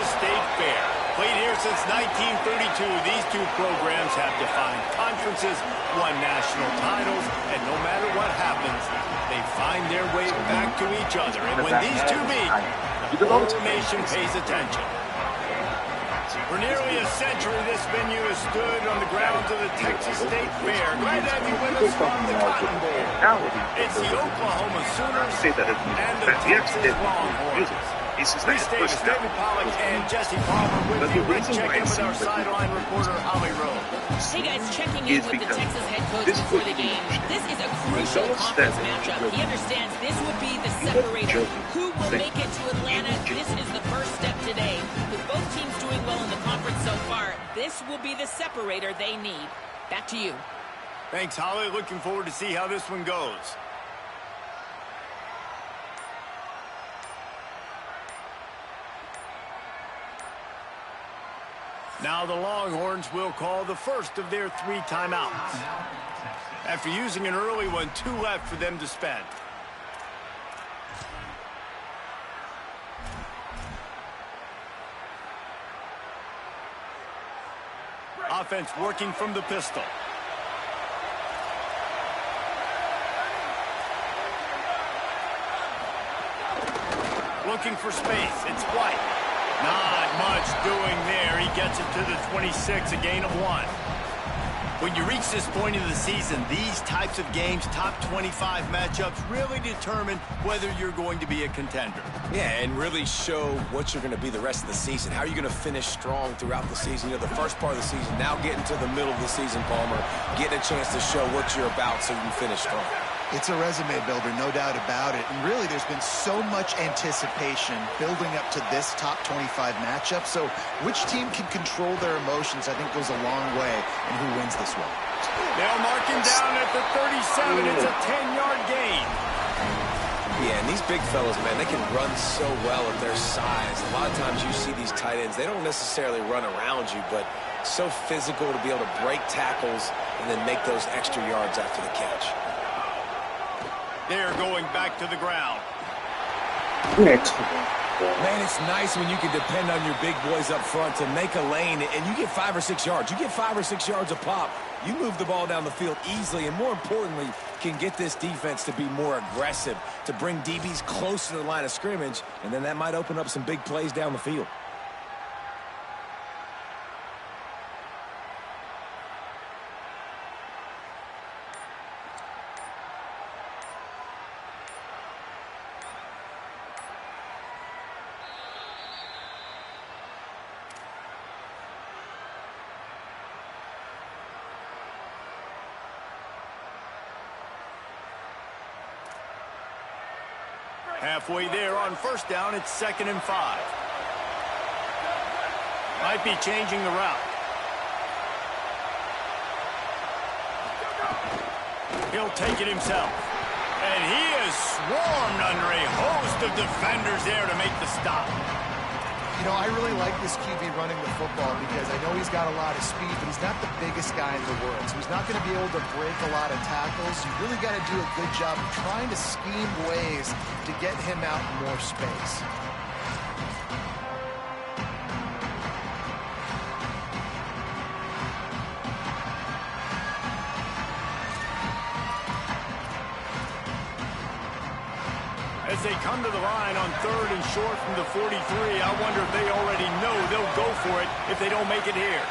Texas State Fair. Played here since 1932, these two programs have defined conferences, won national titles, and no matter what happens, they find their way back to each other. And when these two meet, the whole nation pays attention. For nearly a century, this venue has stood on the grounds of the Texas State Fair. Glad to have you with us from the Cotton Bowl. It's the Oklahoma Sooners and the Texas Longhorns. We stay with David Pollack and Jesse Palmer with you. Let's check in with our sideline reporter, Holly Rowe. Hey guys, checking in with the Texas head coach before the game. This is a crucial conference matchup. He understands this would be the separator. Who will make it to Atlanta? This is the first step today. With both teams doing well in the conference so far, this will be the separator they need. Back to you. Thanks, Holly. Looking forward to see how this one goes. Now the Longhorns will call the first of their 3 timeouts. After using an early one, 2 left for them to spend. Offense working from the pistol. Looking for space. It's White. Not much doing there. He gets it to the 26, a gain of 1. When you reach this point of the season, these types of games, top 25 matchups, really determine whether you're going to be a contender. Yeah, and really show what you're going to be the rest of the season. How are you going to finish strong throughout the season? You know, the first part of the season, now getting to the middle of the season, Palmer, getting a chance to show what you're about so you can finish strong. It's a resume builder, no doubt about it. And really, there's been so much anticipation building up to this top 25 matchup. So which team can control their emotions, I think, goes a long way in who wins this one. They'll mark him down at the 37. It's a 10-yard gain. Yeah, and these big fellas, man, they can run so well at their size. A lot of times you see these tight ends, they don't necessarily run around you, but so physical to be able to break tackles and then make those extra yards after the catch. They're going back to the ground. Man, it's nice when you can depend on your big boys up front to make a lane, and you get 5 or 6 yards. You get 5 or 6 yards a pop. You move the ball down the field easily, and more importantly, can get this defense to be more aggressive, to bring DBs close to the line of scrimmage, and then that might open up some big plays down the field. Halfway there on first down, it's 2nd and 5. Might be changing the route. He'll take it himself. And he is swarmed under a host of defenders there to make the stop. You know, I really like this QB running the football because I know he's got a lot of speed, but he's not the biggest guy in the world. So he's not going to be able to break a lot of tackles. You really got to do a good job of trying to scheme ways to get him out in more space. As they come to the line on 3rd and short from the 43, I wonder if they already know they'll go for it if they don't make it here.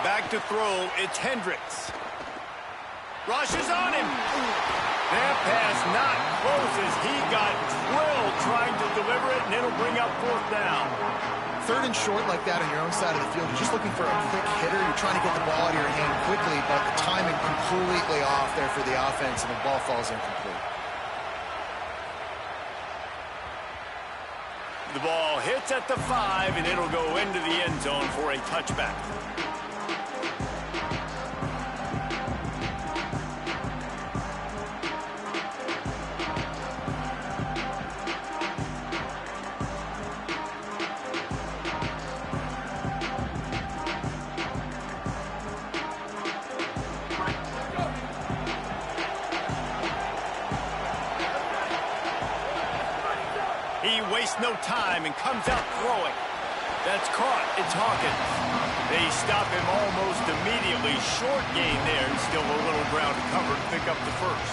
Back to throw, it's Hendricks. Rushes on him. That pass not close as he got drilled trying to deliver it, and it'll bring up 4th down. 3rd and short like that on your own side of the field, you're just looking for a quick hitter. You're trying to get the ball out of your hand quickly, but the timing completely off there for the offense, and the ball falls incomplete. The ball hits at the 5, and it'll go into the end zone for a touchback. no time and comes out throwing. That's caught. It's Hawkins. They stop him almost immediately. Short gain there, and still a little ground to cover to pick up the first.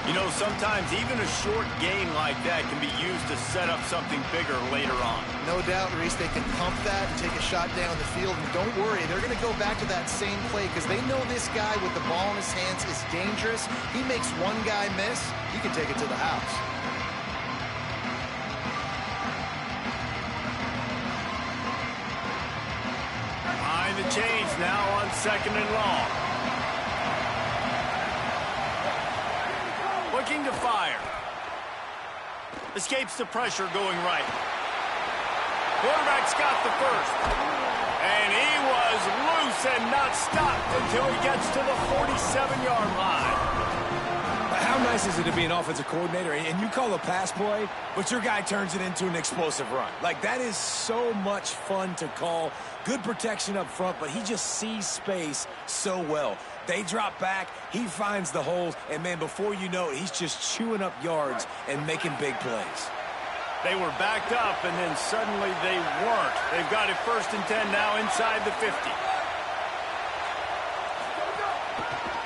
You know, sometimes even a short gain like that can be used to set up something bigger later on. No doubt, Reese, they can pump that and take a shot down the field. And don't worry, they're going to go back to that same play because they know this guy with the ball in his hands is dangerous. He makes one guy miss, he can take it to the house. Behind the chains now on 2nd and long. Looking to fire. Escapes the pressure going right. Quarterback's got the first. And he was loose and not stopped until he gets to the 47-yard line. How nice is it to be an offensive coordinator and you call a pass play, but your guy turns it into an explosive run? Like, that is so much fun to call. Good protection up front, but he just sees space so well. They drop back, he finds the holes, and, man, before you know it, he's just chewing up yards and making big plays. They were backed up, and then suddenly they weren't. They've got it 1st and 10 now inside the 50.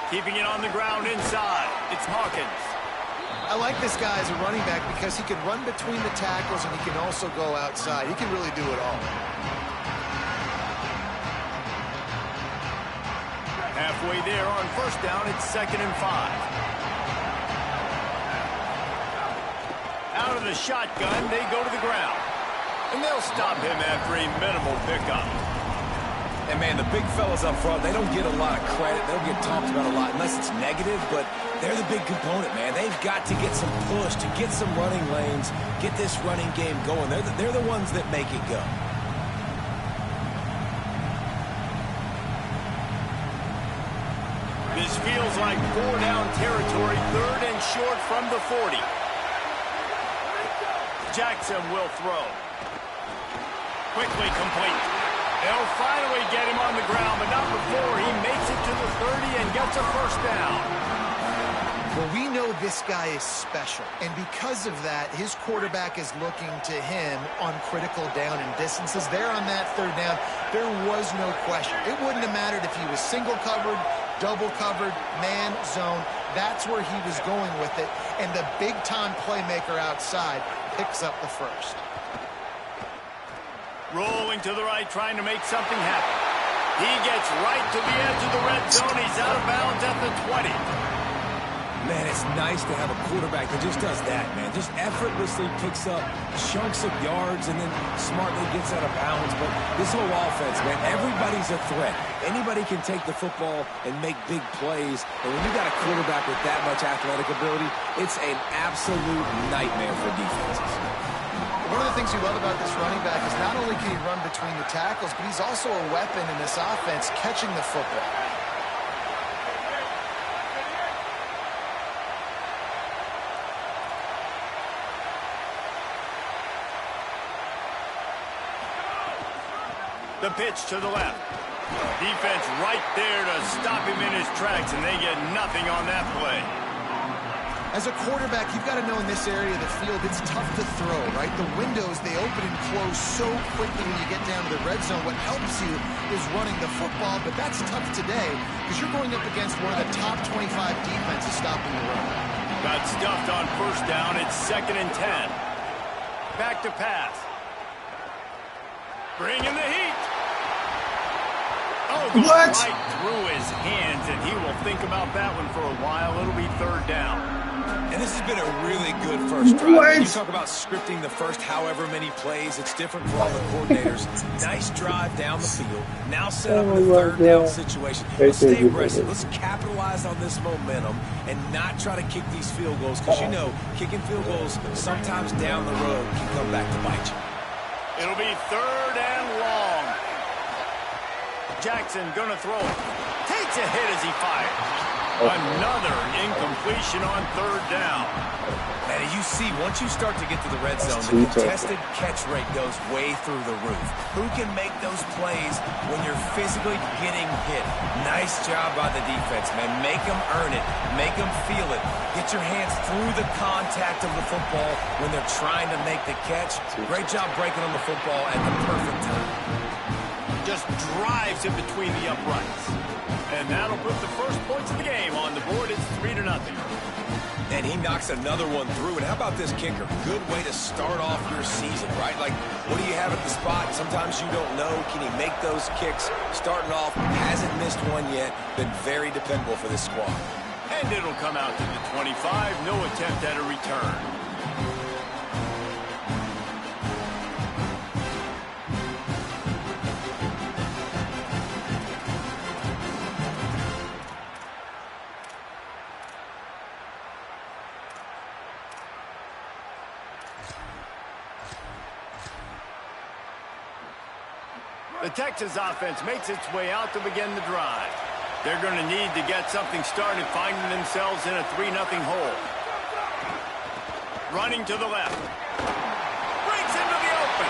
Keeping it on the ground inside. It's Hawkins. I like this guy as a running back because he can run between the tackles and he can also go outside. He can really do it all. Halfway there on 1st down, it's 2nd and 5. Out of the shotgun, they go to the ground. And they'll stop him after a minimal pickup. And, man, the big fellas up front, they don't get a lot of credit. They don't get talked about a lot unless it's negative, but they're the big component, man. They've got to get some push, to get some running lanes, get this running game going. They're the ones that make it go. This feels like 4-down territory, 3rd and short from the 40. Jackson will throw. Quickly complete. They'll finally get him on the ground, but not before he makes it to the 30 and gets a 1st down. Well, we know this guy is special, and because of that, his quarterback is looking to him on critical down and distances. There on that 3rd down, there was no question. It wouldn't have mattered if he was single covered, double covered, man, zone. That's where he was going with it, and the big-time playmaker outside picks up the first. Rolling to the right, trying to make something happen. He gets right to the edge of the red zone. He's out of bounds at the 20. Man, it's nice to have a quarterback that just does that, man. Just effortlessly picks up chunks of yards and then smartly gets out of bounds. But this whole offense, man, everybody's a threat. Anybody can take the football and make big plays. And when you got a quarterback with that much athletic ability, it's an absolute nightmare for defenses. One of the things you love about this running back is not only can he run between the tackles, but he's also a weapon in this offense catching the football. The pitch to the left. Defense right there to stop him in his tracks, and they get nothing on that play. As a quarterback, you've got to know in this area of the field, it's tough to throw, right? The windows, they open and close so quickly when you get down to the red zone. What helps you is running the football, but that's tough today because you're going up against one of the top 25 defenses stopping the run. Got stuffed on 1st down. It's 2nd and 10. Back to pass. Bring in the heat. Oh, goes right through his hands, and he will think about that one for a while. It'll be 3rd down. And this has been a really good first drive. When you talk about scripting the first however many plays, it's different for all the coordinators. Nice drive down the field. Now set up in a 3rd down situation. Let's stay aggressive. Let's capitalize on this momentum and not try to kick these field goals because, you know, kicking field goals sometimes down the road can come back to bite you. It'll be 3rd and long. Jackson gonna throw it. Take Takes a hit as he fires. Another incompletion on third down. And as you see, once you start to get to the red zone, the contested catch rate goes way through the roof. Who can make those plays when you're physically getting hit? Nice job by the defense, man. Make them earn it. Make them feel it. Get your hands through the contact of the football when they're trying to make the catch. Great job breaking on the football at the perfect time. Just drives in between the uprights. And that'll put the first points of the game on the board. It's 3-0. And he knocks another one through. And how about this kicker? Good way to start off your season, right? Like, what do you have at the spot? Sometimes you don't know. Can he make those kicks? Starting off, hasn't missed one yet. Been very dependable for this squad. And it'll come out to the 25. No attempt at a return. The Texas offense makes its way out to begin the drive. They're going to need to get something started, finding themselves in a 3-0 hole. Running to the left. Breaks into the open.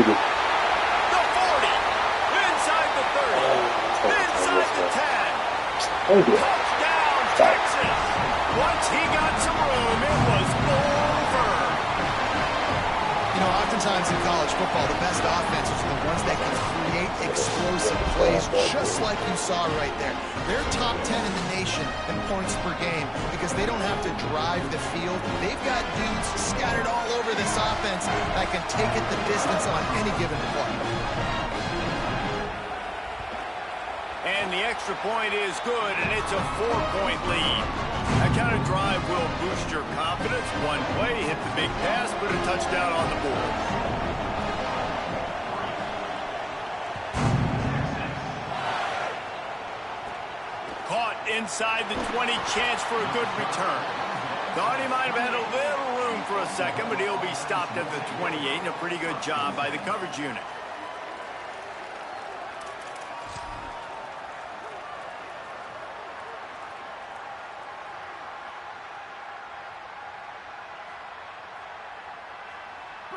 The 40. Inside the 30. Inside the 10. Touchdown, Texas. Once he got some room, it was over. You know, oftentimes in college football, the best offenses are the ones that can create explosive plays, just like you saw right there. They're top 10 in the nation in points per game because they don't have to drive the field. They've got dudes scattered all over this offense that can take it the distance on any given play. And the extra point is good, and it's a 4-point lead. That kind of drive will boost your confidence. One play, hit the big pass, put a touchdown on the board. Caught inside the 20, chance for a good return. Thought he might have had a little room for a second, but he'll be stopped at the 28, and a pretty good job by the coverage unit.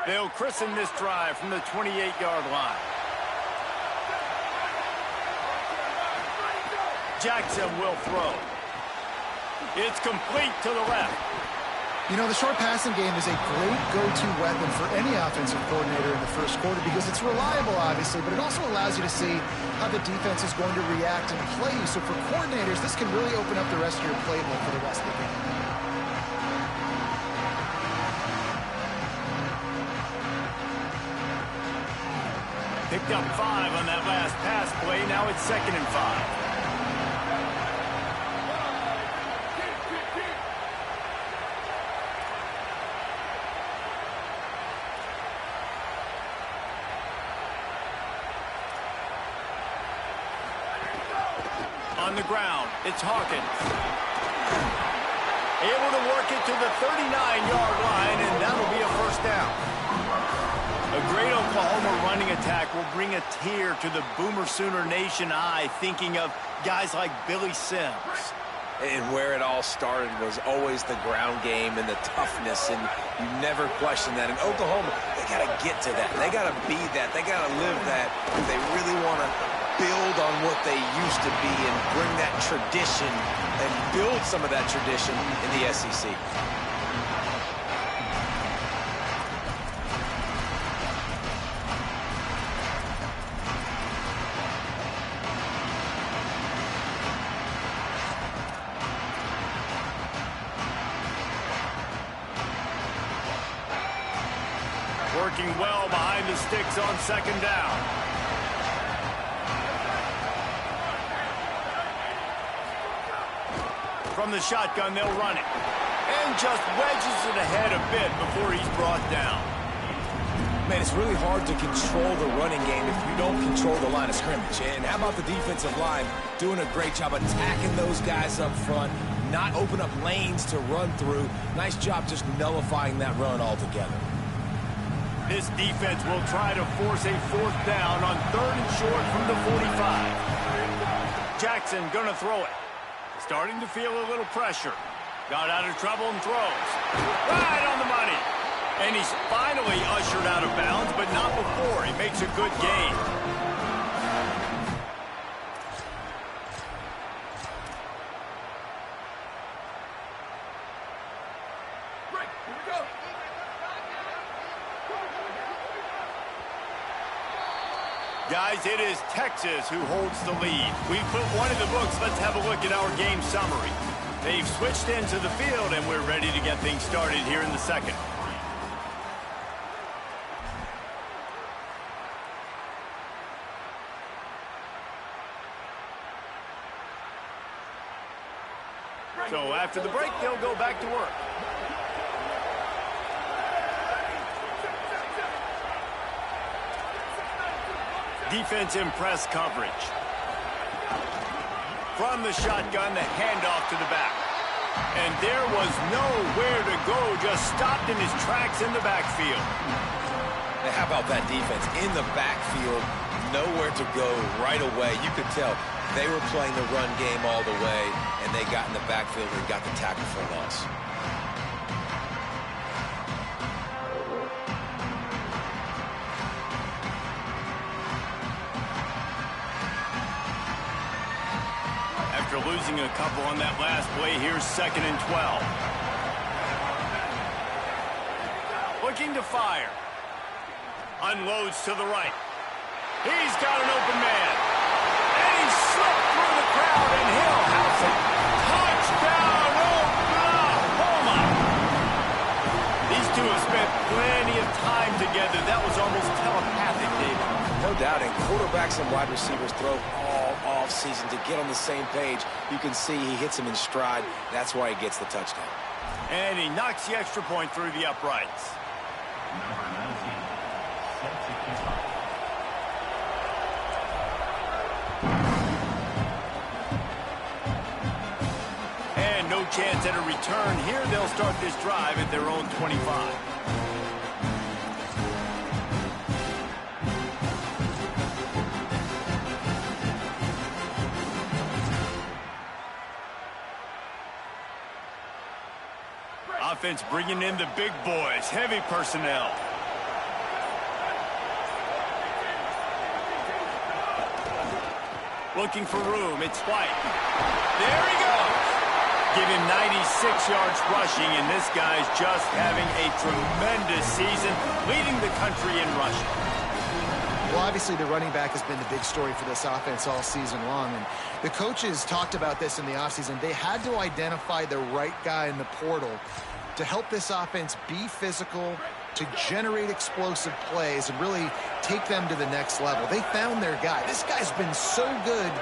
They'll christen this drive from the 28-yard line. Jackson will throw. It's complete to the left. You know, the short passing game is a great go-to weapon for any offensive coordinator in the first quarter because it's reliable, obviously, but it also allows you to see how the defense is going to react and play you. So for coordinators, this can really open up the rest of your playbook for the rest of the game. Picked up 5 on that last pass play. Now it's 2nd and 5. On the ground, it's Hawkins. Able to work it to the 39-yard line, and that'll be a first down. A great Oklahoma running attack will bring a tear to the Boomer Sooner Nation eye, thinking of guys like Billy Sims. And where it all started was always the ground game and the toughness, and you never question that. In Oklahoma, they got to get to that. They got to be that. They got to live that if they really want to build on what they used to be and bring that tradition and build some of that tradition in the SEC. Working well behind the sticks on 2nd down. From the shotgun, they'll run it. And just wedges it ahead a bit before he's brought down. Man, it's really hard to control the running game if you don't control the line of scrimmage. And how about the defensive line doing a great job attacking those guys up front, not open up lanes to run through. Nice job just nullifying that run altogether. This defense will try to force a 4th down on 3rd and short from the 45. Jackson gonna throw it. Starting to feel a little pressure. Got out of trouble and throws. Right on the money. And he's finally ushered out of bounds, but not before. He makes a good gain. Guys, it is Texas who holds the lead. We put one in the books. Let's have a look at our game summary. They've switched into the field, and we're ready to get things started here in the second. So after the break, they'll go back to work. Defense in press coverage. From the shotgun, the handoff to the back. And there was nowhere to go, just stopped in his tracks in the backfield. Now, how about that defense? In the backfield, nowhere to go right away. You could tell they were playing the run game all the way, and they got in the backfield and got the tackle for a loss. After losing a couple on that last play, here's 2nd and 12. Looking to fire. Unloads to the right. He's got an open man. And he slipped through the crowd, and he'll house it. Touchdown, Oklahoma! These two have spent plenty of time together. That was almost telepathic, David. No doubting, quarterbacks and wide receivers throw all off-season to get on the same page. You can see he hits him in stride. That's why he gets the touchdown. And he knocks the extra point through the uprights. Number 19, set to kick off. And no chance at a return here. They'll start this drive at their own 25. Offense bringing in the big boys, heavy personnel. Looking for room, it's White. There he goes. Give him 96 yards rushing, and this guy's just having a tremendous season, leading the country in rushing. Well, obviously, the running back has been the big story for this offense all season long. And the coaches talked about this in the offseason. They had to identify the right guy in the portal to help this offense be physical, to generate explosive plays, and really take them to the next level. They found their guy. This guy's been so good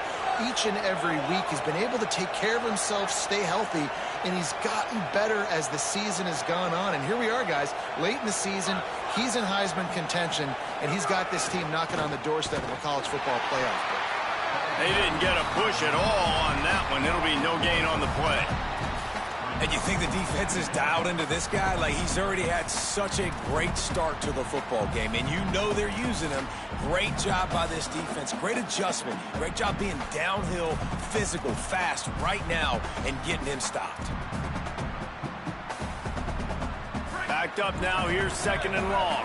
each and every week. He's been able to take care of himself, stay healthy, and he's gotten better as the season has gone on. And here we are, guys, late in the season. He's in Heisman contention, and he's got this team knocking on the doorstep of a college football playoff. They didn't get a push at all on that one. It'll be no gain on the play. And you think the defense is dialed into this guy? Like, he's already had such a great start to the football game, and you know they're using him. Great job by this defense. Great adjustment. Great job being downhill, physical, fast right now, and getting him stopped. Backed up now. Here's 2nd and long.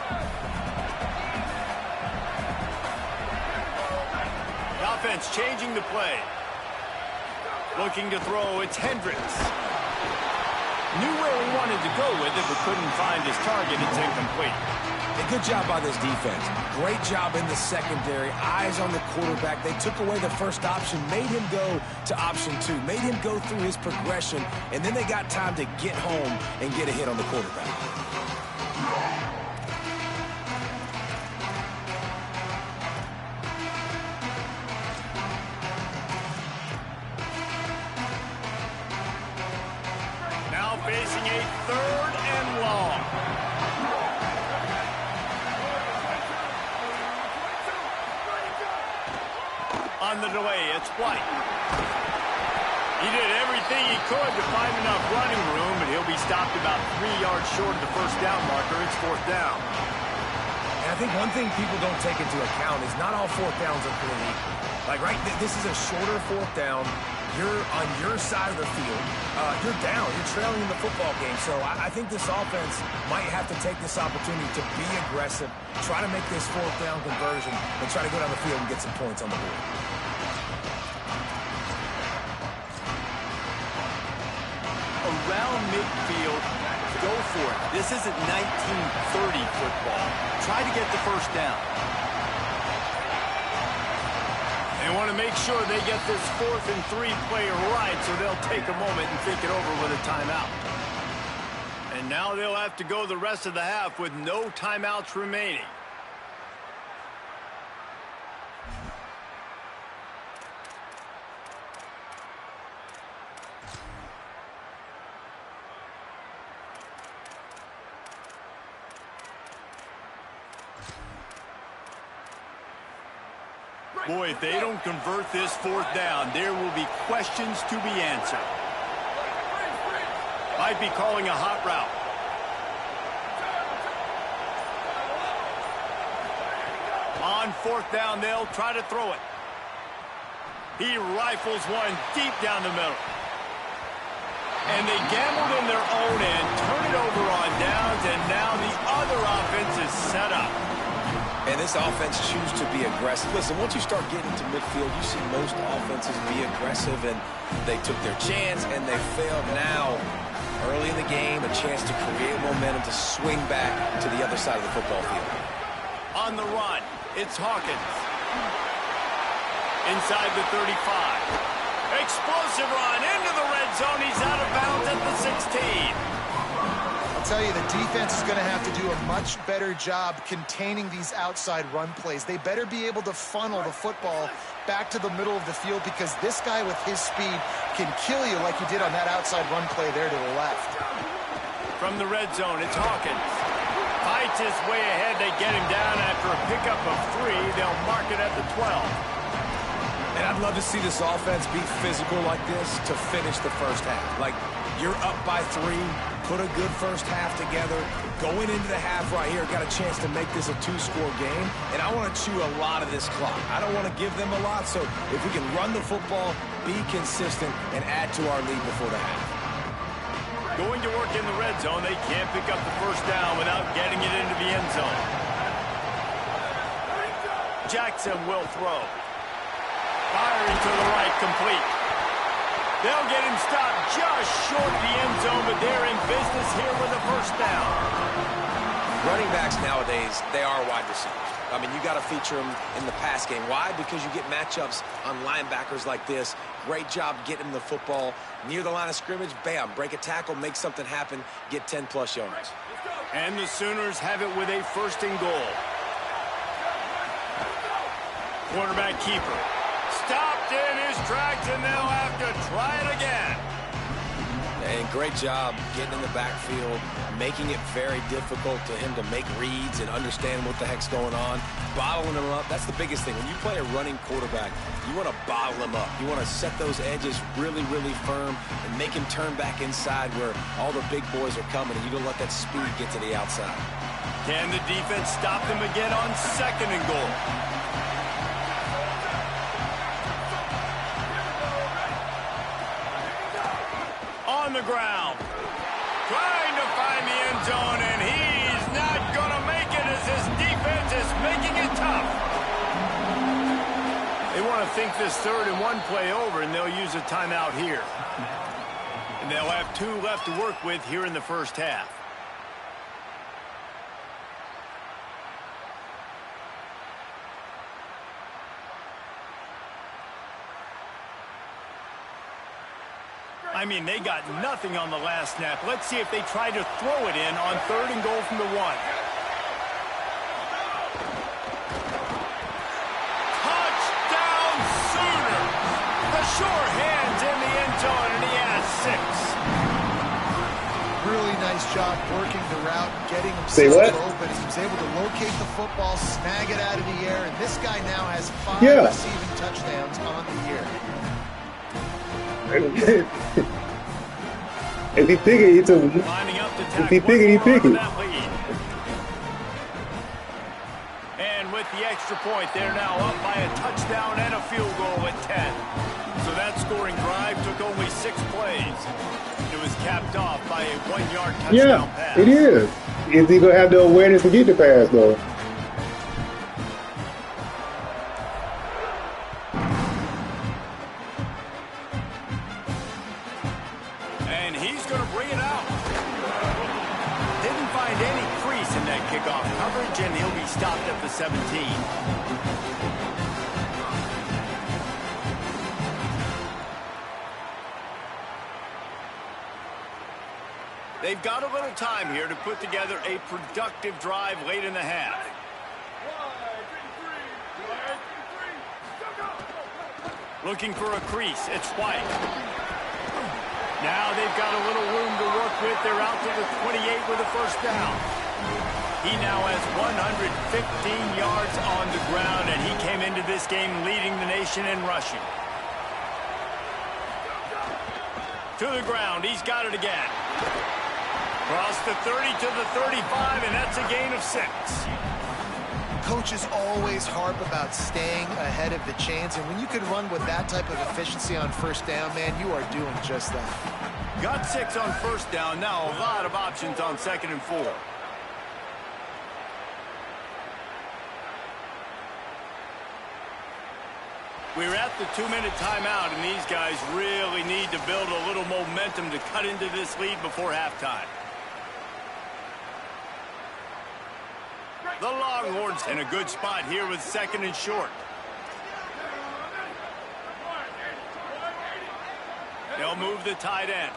The offense changing the play. Looking to throw. It's Hendricks. Knew where he wanted to go with it, but couldn't find his target. It's incomplete. A good job by this defense. Great job in the secondary. Eyes on the quarterback. They took away the first option, made him go to option 2, made him go through his progression, and then they got time to get home and get a hit on the quarterback. Facing a 3rd and long. On the delay, it's White. He did everything he could to find enough running room, but he'll be stopped about 3 yards short of the first down marker. It's 4th down. And I think one thing people don't take into account is not all fourth downs are created equal. Like, right, this is a shorter fourth down. You're on your side of the field. You're down. You're trailing in the football game. So I think this offense might have to take this opportunity to be aggressive, try to make this fourth down conversion, and try to go down the field and get some points on the board. Around midfield, go for it. This isn't 1930 football. Try to get the first down. They want to make sure they get this 4th and 3 play right, so they'll take a moment and think it over with a timeout. And now they'll have to go the rest of the half with no timeouts remaining. Boy, if they don't convert this 4th down, there will be questions to be answered. Might be calling a hot route. On 4th down, they'll try to throw it. He rifles one deep down the middle. And they gambled in their own end, turn it over on downs, and now the other offense is set up. And this offense choose to be aggressive. Listen, once you start getting to midfield, you see most offenses be aggressive, and they took their chance, and they failed. Now, early in the game, a chance to create momentum to swing back to the other side of the football field. On the run, it's Hawkins. Inside the 35. Explosive run into the red zone. He's out of bounds at the 16. Tell you, the defense is going to have to do a much better job containing these outside run plays. They better be able to funnel the football back to the middle of the field, because this guy with his speed can kill you like he did on that outside run play there to the left. From the red zone, it's Hawkins. Fights his way ahead. They get him down after a pickup of 3. They'll mark it at the 12. And I'd love to see this offense be physical like this to finish the first half. Like, you're up by 3. Put a good first half together. Going into the half right here, got a chance to make this a 2-score game, and I want to chew a lot of this clock. I don't want to give them a lot, so if we can run the football, be consistent, and add to our lead before the half. Going to work in the red zone, they can't pick up the first down without getting it into the end zone. Jackson will throw. Firing to the right, complete. They'll get him stopped just short of the end zone, but they're in business here with a first down. Running backs nowadays, they are wide receivers. I mean, you got to feature them in the pass game. Why? Because you get matchups on linebackers like this. Great job getting the football near the line of scrimmage. Bam, break a tackle, make something happen, get 10-plus yards. And the Sooners have it with a 1st and goal. Quarterback keeper. Stopped in his tracks, and they'll have to try it again. And great job getting in the backfield, making it very difficult to him to make reads and understand what the heck's going on, bottling him up. That's the biggest thing. When you play a running quarterback, you want to bottle him up. You want to set those edges really, really firm and make him turn back inside where all the big boys are coming, and you don't let that speed get to the outside. Can the defense stop them again on 2nd and goal? On the ground, trying to find the end zone, and he's not going to make it as his defense is making it tough. They want to think this 3rd and 1 play over, and they'll use a timeout here. And they'll have 2 left to work with here in the first half. I mean, they got nothing on the last snap. Let's see if they try to throw it in on 3rd and goal from the 1. Touchdown, Sooners! The sure hands in the end zone, and he has 6. Really nice job working the route, getting himself open. He was able to locate the football, snag it out of the air, and this guy now has 5 receiving touchdowns on the year. If he pick it, he took it. If he pick it, he pick it. extra point. They're now up by a touchdown and a field goal at 10. So that scoring drive took only 6 plays. It was capped off by a 1-yard touchdown pass. Yeah, it is. Is he going to have the awareness to get the pass, though? And he's going to bring it out. Didn't find any crease in that kickoff coverage, and he'll be stopped at the 17. They've got a little time here to put together a productive drive late in the half. Looking for a crease. It's White. Now they've got a little room to work with. They're out to the 28 with a first down. He now has 115 yards on the ground, and he came into this game leading the nation in rushing. To the ground. He's got it again. Across the 30 to the 35, and that's a gain of 6. Coaches always harp about staying ahead of the chains, and when you can run with that type of efficiency on first down, man, you are doing just that. Got 6 on first down. Now a lot of options on 2nd and 4. We're at the 2-minute timeout, and these guys really need to build a little momentum to cut into this lead before halftime. The Longhorns in a good spot here with 2nd and short. They'll move the tight end.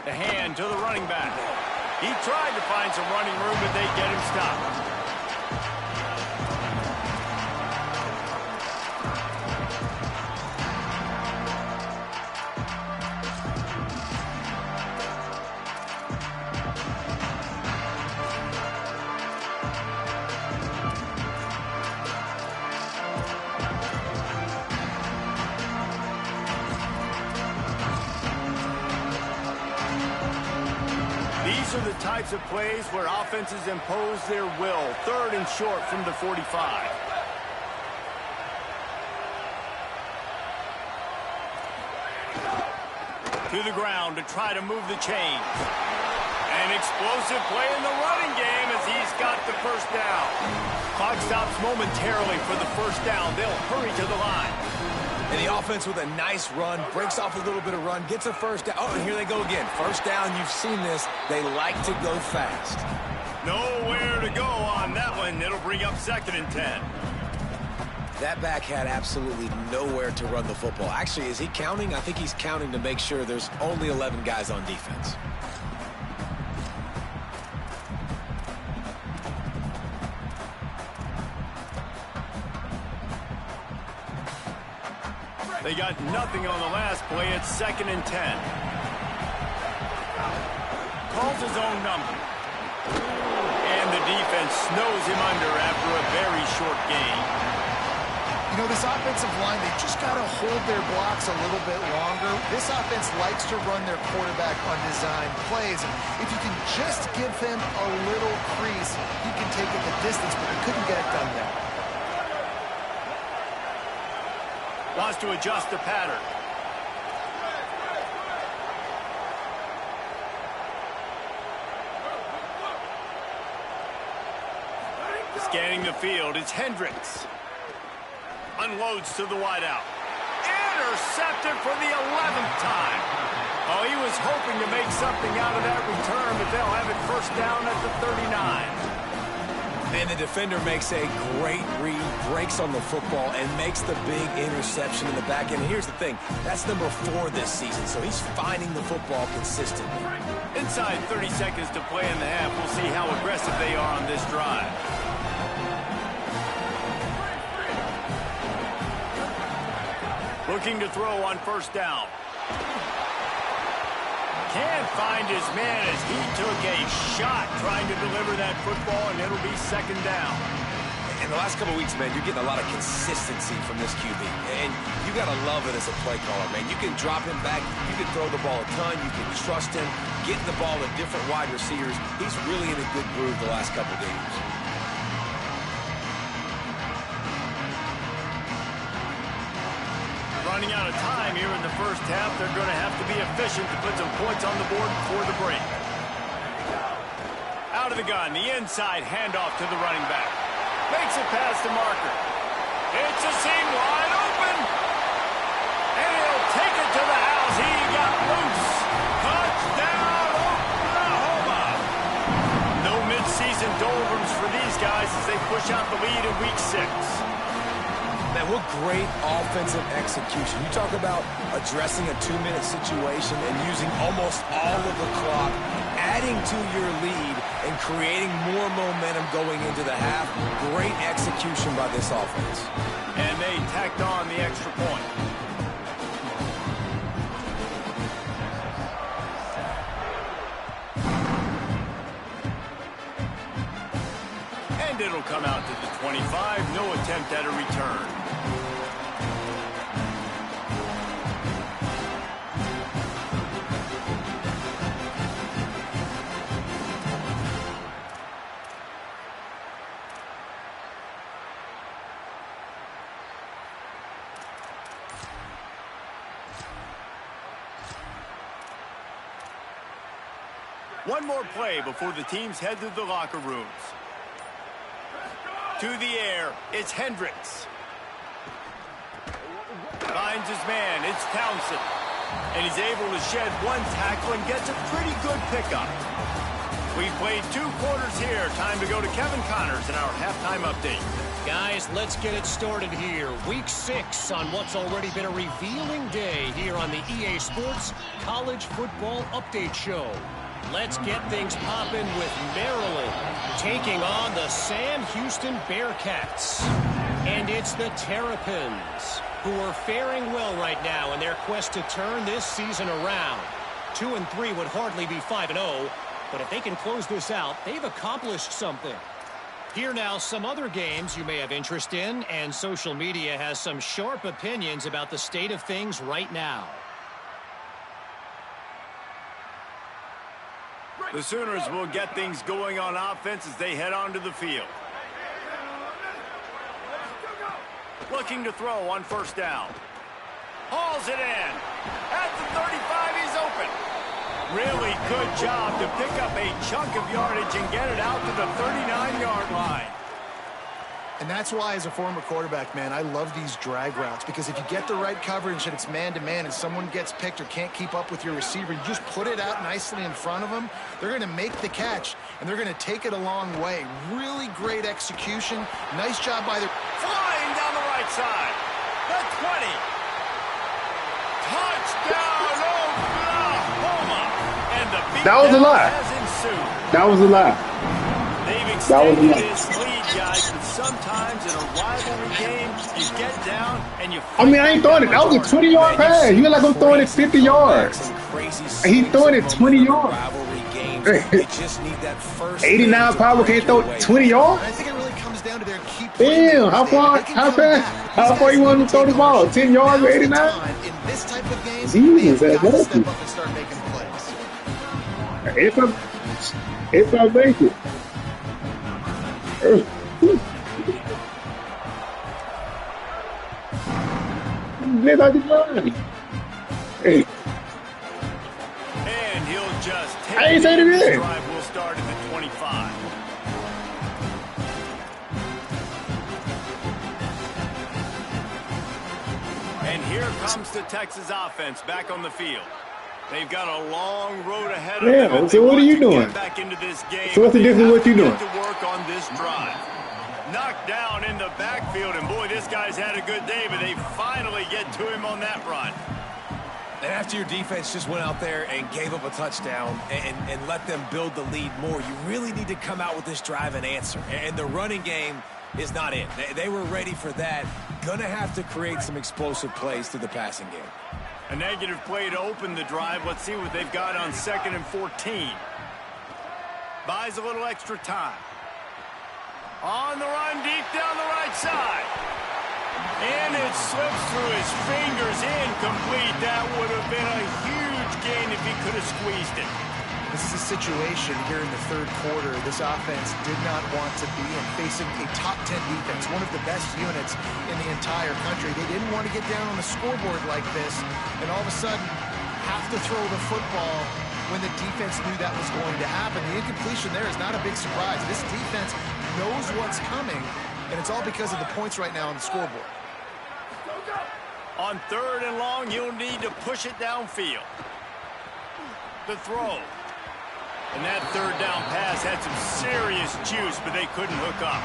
The hand to the running back. He tried to find some running room, but they get him stopped. These are the types of plays where offenses impose their will. 3rd and short from the 45. To the ground to try to move the chains. An explosive play in the running game as he's got the first down. Clock stops momentarily for the first down. They'll hurry to the line. And the offense with a nice run, breaks off a little bit of run, gets a first down. Oh, and here they go again. First down, you've seen this. They like to go fast. Nowhere to go on that one. It'll bring up 2nd and 10. That back had absolutely nowhere to run the football. Actually, is he counting? I think he's counting to make sure there's only 11 guys on defense. They got nothing on the last play. It's 2nd and 10. Calls his own number. And the defense snows him under after a very short gain. You know, this offensive line, they just got to hold their blocks a little bit longer. This offense likes to run their quarterback on design plays. And if you can just give him a little crease, he can take it the distance, but he couldn't get it done there. Wants to adjust the pattern. Scanning the field, it's Hendricks. Unloads to the wideout. Intercepted for the 11th time. Oh, he was hoping to make something out of that return, but they'll have it first down at the 39. And the defender makes a great read, breaks on the football, and makes the big interception in the back end. Here's the thing, that's number 4 this season, so he's finding the football consistently. Inside 30 seconds to play in the half. We'll see how aggressive they are on this drive. Looking to throw on first down. Can't find his man as he took a shot trying to deliver that football, and it'll be 2nd down. In the last couple of weeks, man, you're getting a lot of consistency from this QB. And you got to love it as a play caller, man. You can drop him back. You can throw the ball a ton. You can trust him. Getting the ball to different wide receivers. He's really in a good groove the last couple of games. Running out of time here in the first half. They're going to have to be efficient to put some points on the board before the break. Out of the gun, the inside handoff to the running back. Makes it past the marker. It's a seam wide open. And he'll take it to the house. He got loose. Touchdown, Oklahoma. No midseason doldrums for these guys as they push out the lead in week 6. Man, what great offensive execution. You talk about addressing a 2-minute situation and using almost all of the clock, adding to your lead and creating more momentum going into the half. Great execution by this offense. And they tacked on the extra point. And it'll come out to the 25. No attempt at a return. One more play before the teams head to the locker rooms. To the air, it's Hendricks. Finds his man, it's Townsend. And he's able to shed one tackle and gets a pretty good pickup. We've played 2 quarters here. Time to go to Kevin Connors in our halftime update. Guys, let's get it started here. Week 6 on what's already been a revealing day here on the EA Sports College Football Update Show. Let's get things popping with Maryland taking on the Sam Houston Bearcats. And it's the Terrapins, who are faring well right now in their quest to turn this season around. 2-3 would hardly be 5-0, but if they can close this out, they've accomplished something. Here now, some other games you may have interest in, and social media has some sharp opinions about the state of things right now. The Sooners will get things going on offense as they head onto the field. Looking to throw on first down. Hauls it in. At the 35, he's open. Really good job to pick up a chunk of yardage and get it out to the 39-yard line. And that's why, as a former quarterback, man, I love these drag routes, because if you get the right coverage and it's man-to-man and someone gets picked or can't keep up with your receiver, you just put it out nicely in front of them, they're going to make the catch, and they're going to take it a long way. Really great execution. Nice job by the... Flying down the right side. The 20. Touchdown, Oklahoma. And the That was a lie. has ensued. That was a lie. They've That was extended a lie. this lead, guys, but sometimes in a rivalry game, you get down and you... I mean, I ain't throwing it. That was a 20-yard pass. You like I'm throwing it 50 yards. He's throwing it 20 yards. 89 power can't throw 20 yards? I think it really comes down to their key Damn, how far you want to throw the ball? 10 yards or 89? In this type of game, Jesus, they've got to that's step up and start making plays. If I make it. Live out the line. Hey, And he'll just take I ain't saying it this is. drive will start at the 25. And here comes the Texas offense back on the field. They've got a long road ahead of them. Yeah, so what are you doing? Back into this game. So what's the difference with what you doing? To work on this drive. Knocked down in the backfield, and boy, this guy's had a good day, but they finally get to him on that run. And after your defense just went out there and gave up a touchdown and let them build the lead more, you really need to come out with this drive and answer. And the running game is not in. They were ready for that. Gonna have to create some explosive plays through the passing game. A negative play to open the drive. Let's see what they've got on 2nd and 14. Buys a little extra time. On the run, deep down the right side. And it slips through his fingers, incomplete. That would have been a huge gain if he could have squeezed it. This is a situation here in the third quarter this offense did not want to be in, facing a top 10 defense, one of the best units in the entire country. They didn't want to get down on the scoreboard like this, and all of a sudden have to throw the football when the defense knew that was going to happen. The incompletion there is not a big surprise. This defense knows what's coming, and it's all because of the points right now on the scoreboard. On third and long, you'll need to push it downfield. The throw. And that third down pass had some serious juice, but they couldn't hook up.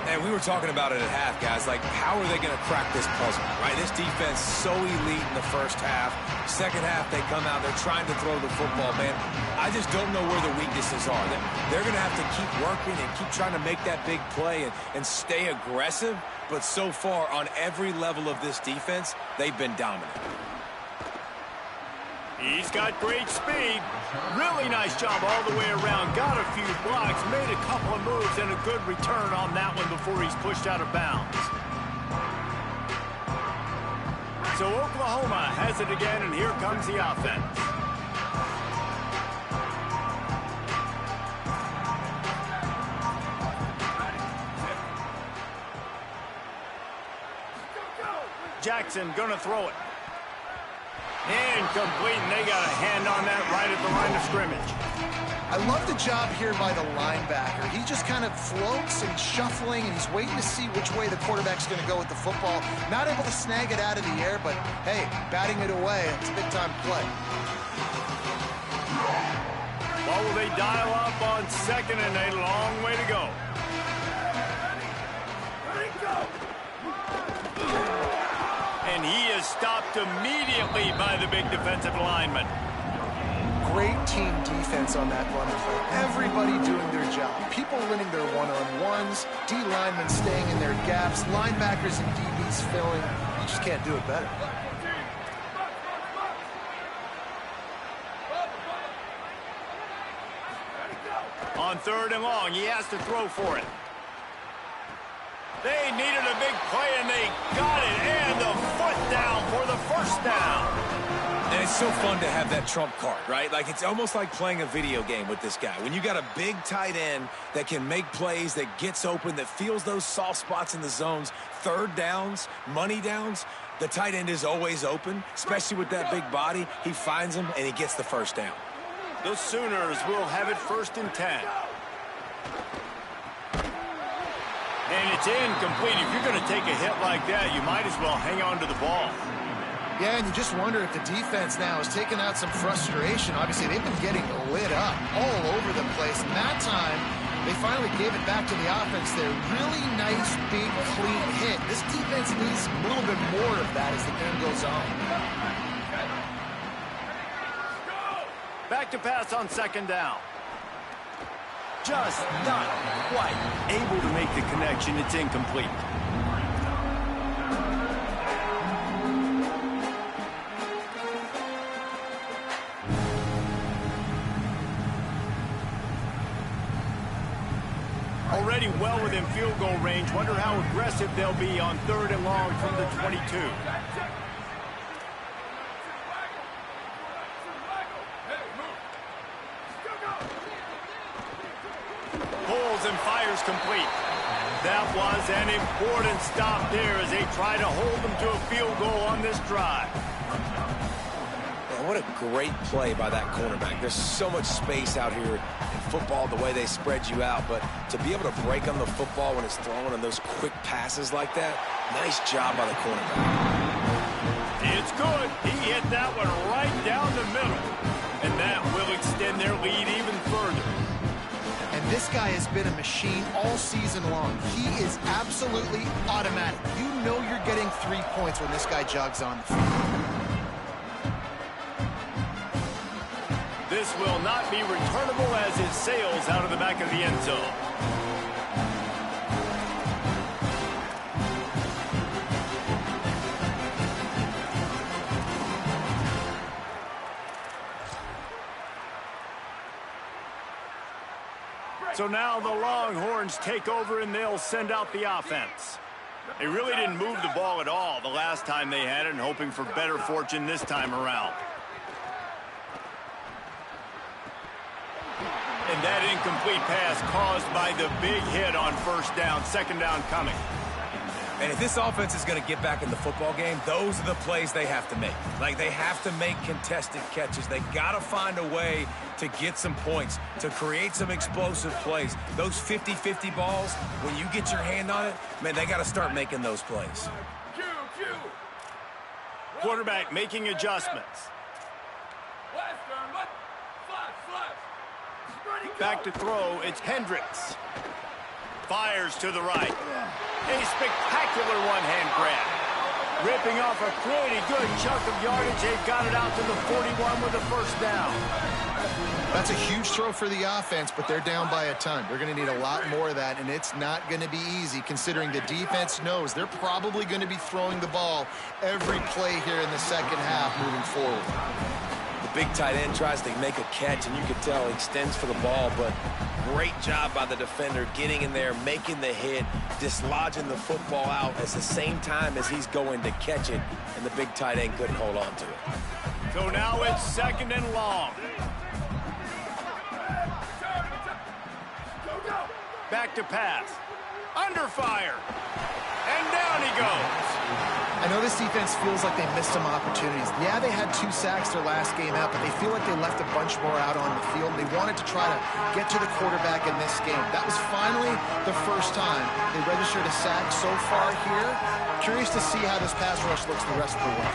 And we were talking about it at half, guys. Like, how are they going to crack this puzzle, right? This defense so elite in the first half. Second half, they come out. They're trying to throw the football, man. I just don't know where the weaknesses are. They're going to have to keep working and keep trying to make that big play and stay aggressive. But so far, on every level of this defense, they've been dominant. He's got great speed. Really nice job all the way around. Got a few blocks, made a couple of moves, and a good return on that one before he's pushed out of bounds. So Oklahoma has it again, and here comes the offense. Jackson gonna throw it. Incomplete, and they got a hand on that right at the line of scrimmage. I love the job here by the linebacker. He just kind of floats and shuffling, and he's waiting to see which way the quarterback's going to go with the football. Not able to snag it out of the air, but hey, batting it away, it's a big-time play. What will they dial up on second and a long way to go? And he is stopped immediately by the big defensive lineman. Great team defense on that run play. Everybody doing their job. People winning their one-on-ones, D linemen staying in their gaps, linebackers and DBs filling. You just can't do it better. On third and long, he has to throw for it. They needed a big play, and they got it. And the foot down for the first down. And it's so fun to have that trump card, right? Like, it's almost like playing a video game with this guy. When you got a big tight end that can make plays, that gets open, that feels those soft spots in the zones, third downs, money downs, the tight end is always open, especially with that big body. He finds him, and he gets the first down. The Sooners will have it 1st and 10. And it's incomplete. If you're going to take a hit like that, you might as well hang on to the ball. Yeah, and you just wonder if the defense now is taking out some frustration. Obviously, they've been getting lit up all over the place. And that time, they finally gave it back to the offense there. Really nice, big, clean hit. This defense needs a little bit more of that as the game goes on. Back to pass on second down. Just not quite able to make the connection. It's incomplete. Already well within field goal range. Wonder how aggressive they'll be on third and long from the 22. Pulls and fires complete. That was an important stop there as they try to hold them to a field goal on this drive. Man, what a great play by that cornerback. There's so much space out here in football, the way they spread you out, but to be able to break on the football when it's thrown on those quick passes like that, nice job by the cornerback. It's good. He hit that one right down the middle, and that will extend their lead even further. And this guy has been a machine all season long. He is absolutely automatic. You know you're getting 3 points when this guy jogs on the field. This will not be returnable as it sails out of the back of the end zone. So now the Longhorns take over and they'll send out the offense. They really didn't move the ball at all the last time they had it, and hoping for better fortune this time around. And that incomplete pass caused by the big hit on first down, second down coming. And if this offense is going to get back in the football game, those are the plays they have to make. Like, they have to make contested catches. They got to find a way to get some points, to create some explosive plays. Those 50-50 balls, when you get your hand on it, man, they got to start making those plays. Quarterback making adjustments. Back to throw, it's Hendricks. Fires to the right. A spectacular one-hand grab. Ripping off a pretty good chunk of yardage. They've got it out to the 41 with a first down. That's a huge throw for the offense, but they're down by a ton. They're going to need a lot more of that, and it's not going to be easy considering the defense knows they're probably going to be throwing the ball every play here in the second half moving forward. The big tight end tries to make a catch, and you can tell he extends for the ball, but great job by the defender getting in there, making the hit, dislodging the football out at the same time as he's going to catch it, and the big tight end couldn't hold on to it. So now it's second and long. Back to pass. Under fire. And down he goes. I know this defense feels like they missed some opportunities. Yeah, they had 2 sacks their last game out, but they feel like they left a bunch more out on the field. They wanted to try to get to the quarterback in this game. That was finally the first time they registered a sack so far here. Curious to see how this pass rush looks the rest of the way.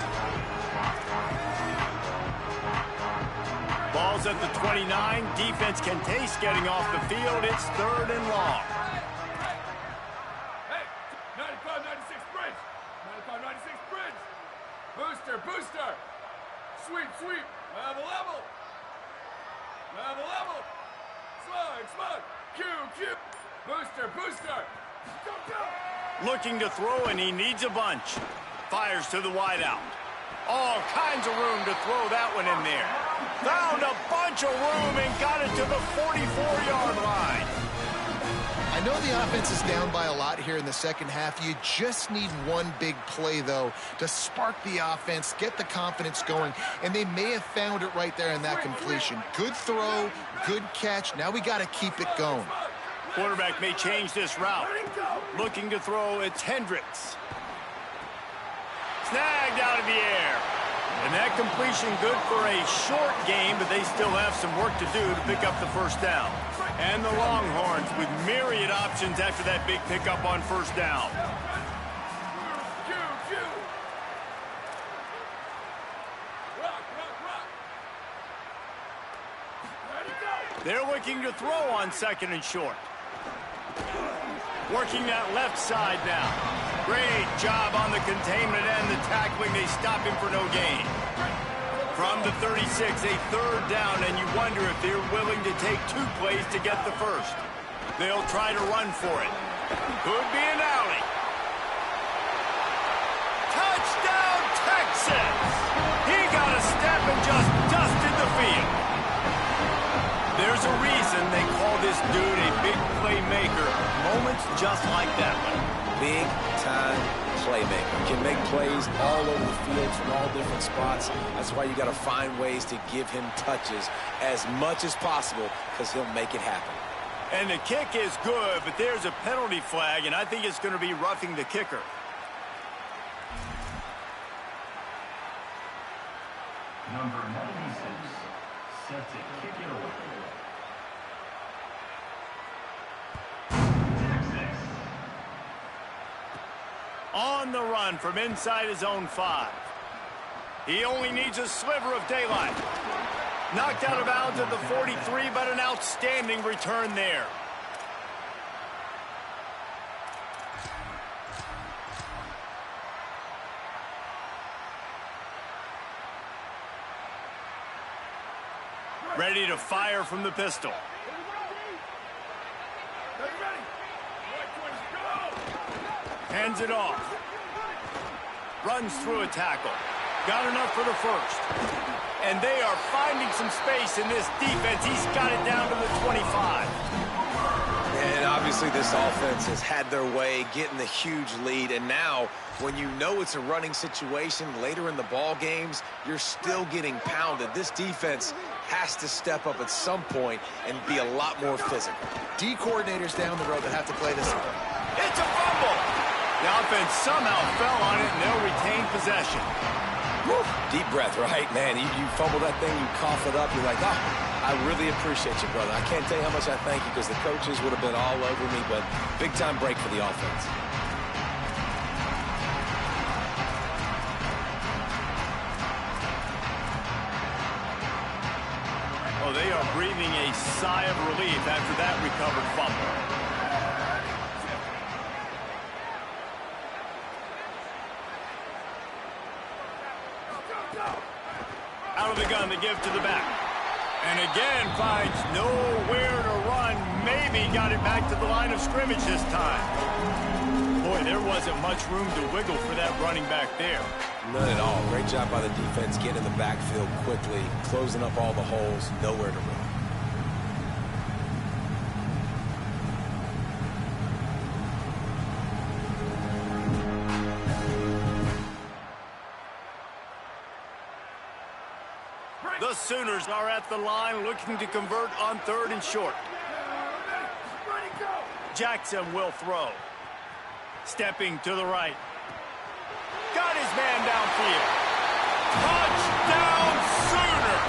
Ball's at the 29. Defense can taste getting off the field. It's third and long. Booster! Sweep! Level! Smug! Q! Booster! Go! Looking to throw, and he needs a bunch. Fires to the wideout. All kinds of room to throw that one in there. Found a bunch of room and got it to the 44-yard line. I know the offense is down by a lot here in the second half. You just need one big play, though, to spark the offense, get the confidence going, and they may have found it right there in that completion. Good throw, good catch. Now we got to keep it going. Quarterback may change this route. Looking to throw, it's Hendricks. Snagged out of the air. And that completion good for a short game, but they still have some work to do to pick up the first down. And the Longhorns with myriad options after that big pickup on first down. They're looking to throw on second and short. Working that left side now. Great job on the containment and the tackling. They stop him for no gain. From the 36, a third down, and you wonder if they're willing to take 2 plays to get the first. They'll try to run for it. Could be an alley. Touchdown, Texas! He got a step and just dusted the field. There's a reason they call this dude a big playmaker. Moments just like that one. Big-time playmaker. Can make plays all over the field from all different spots. That's why you got to find ways to give him touches as much as possible, because he'll make it happen. And the kick is good, but there's a penalty flag, and I think it's going to be roughing the kicker. Number 96, set to kick it away. On the run from inside his own 5. He only needs a sliver of daylight. Knocked out of bounds at the 43, but an outstanding return there. Ready to fire from the pistol. Hands it off. Runs through a tackle. Got enough for the first. And they are finding some space in this defense. He's got it down to the 25. obviously this offense has had their way, getting the huge lead, and now when you know it's a running situation later in the ball games, you're still getting pounded. This defense has to step up at some point and be a lot more physical. D coordinators down the road that have to play this. It's a fumble. The offense somehow fell on it, and they'll retain possession. Woo. Deep breath, right? Man, you fumble that thing, you cough it up, you're like, oh, I really appreciate you, brother. I can't tell you how much I thank you because the coaches would have been all over me, but big-time break for the offense. Oh, they are breathing a sigh of relief after that recovered fumble. Out of the gun, the give to the back. And again, finds nowhere to run. Maybe got it back to the line of scrimmage this time. Boy, there wasn't much room to wiggle for that running back there. None at all. Great job by the defense getting in the backfield quickly, closing up all the holes, nowhere to run. The Sooners are at the line looking to convert on 3rd and short. Jackson will throw. Stepping to the right. Got his man downfield. Touchdown Sooners!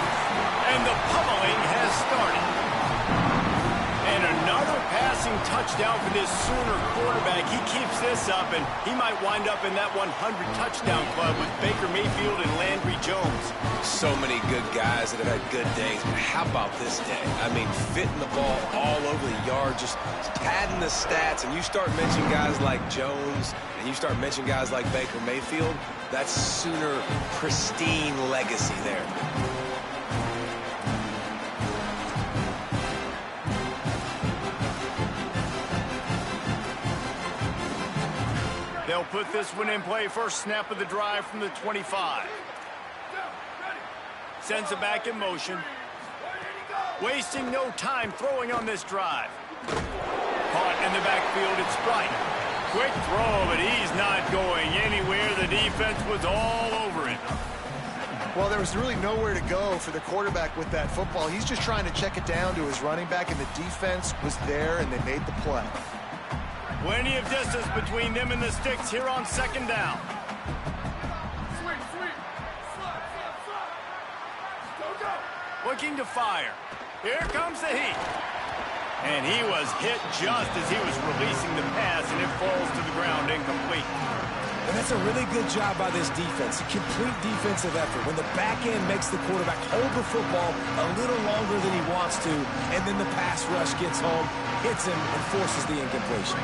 And the pummeling has started. And another passing touchdown for this Sooner quarterback. He keeps this up, and he might wind up in that 100 touchdown club with Baker Mayfield and Landry Jones. So many good guys that have had good days, but how about this day? I mean, fitting the ball all over the yard, just padding the stats, and you start mentioning guys like Jones, and you start mentioning guys like Baker Mayfield, that's Sooner pristine legacy there. They'll put this one in play. First snap of the drive from the 25. Sends it back in motion. Wasting no time throwing on this drive. Caught in the backfield, it's Bright. Quick throw, but he's not going anywhere. The defense was all over it. Well, there was really nowhere to go for the quarterback with that football. He's just trying to check it down to his running back, and the defense was there, and they made the play. Plenty of distance between them and the sticks here on 2nd down. Looking to fire. Here comes the heat. And he was hit just as he was releasing the pass, and it falls to the ground incomplete. And that's a really good job by this defense, a complete defensive effort. When the back end makes the quarterback hold the football a little longer than he wants to, and then the pass rush gets home, hits him, and forces the incompletion.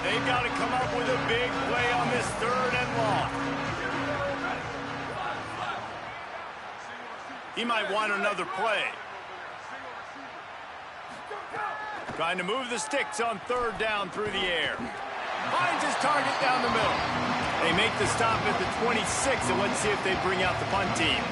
They've got to come up with a big play on this 3rd and long. He might want another play. Trying to move the sticks on 3rd down through the air. Finds his target down the middle. They make the stop at the 26, and let's see if they bring out the punt team.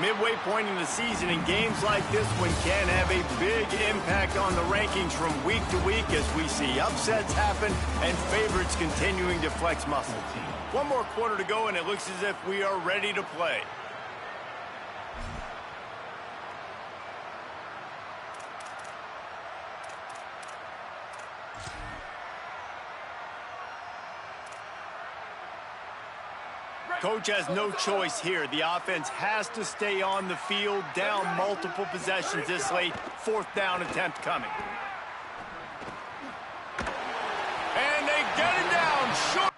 Midway point in the season, and games like this one can have a big impact on the rankings from week to week as we see upsets happen and favorites continuing to flex muscle. One more quarter to go, and it looks as if we are ready to play. Coach has no choice here. The offense has to stay on the field, down multiple possessions this late. 4th down attempt coming. And they get it down short.